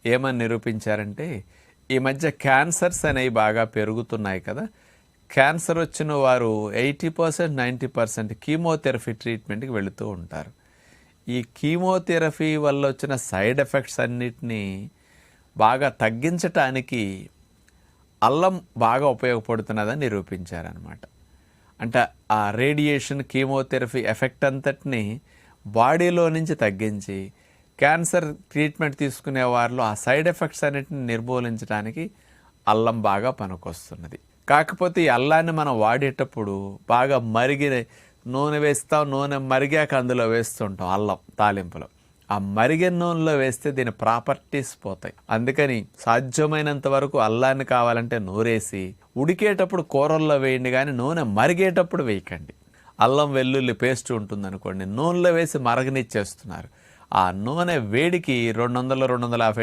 ఏమని నిరూపించారంటే, ఈ మధ్య క్యాన్సర్స్ అనేవి బాగా పెరుగుతున్నాయి కదా. క్యాన్సర్ వచ్చిన వారు 80%, 90% కీమోథెరపీ ట్రీట్మెంట్కి వెళుతూ ఉంటారు. ఈ కీమోథెరపీ వల్ల వచ్చిన సైడ్ ఎఫెక్ట్స్ అన్నిటినీ బాగా తగ్గించటానికి అల్లం బాగా ఉపయోగపడుతున్నదని నిరూపించారనమాట. అంటే ఆ రేడియేషన్ కీమోథెరపీ ఎఫెక్ట్ అంతటిని బాడీలో నుంచి తగ్గించి క్యాన్సర్ ట్రీట్మెంట్ తీసుకునే వారిలో ఆ సైడ్ ఎఫెక్ట్స్ అన్నిటిని నిర్మూలించడానికి అల్లం బాగా పనికొస్తున్నది. కాకపోతే ఈ అల్లాన్ని మనం వాడేటప్పుడు బాగా మరిగిన నూనె వేస్తాం, నూనె మరిగాక అందులో వేస్తుంటాం అల్లం తాలింపులో. ఆ మరిగిన నూనెలో వేస్తే దీని ప్రాపర్టీస్ పోతాయి. అందుకని సాధ్యమైనంత వరకు అల్లాన్ని కావాలంటే నూరేసి ఉడికేటప్పుడు కూరల్లో వేయండి, కానీ నూనె మరిగేటప్పుడు వేయకండి. అల్లం వెల్లుల్లి పేస్ట్ ఉంటుందనుకోండి, నూనెలో వేసి మరగనిచ్చేస్తున్నారు. ఆ నూనె వేడికి 200, 250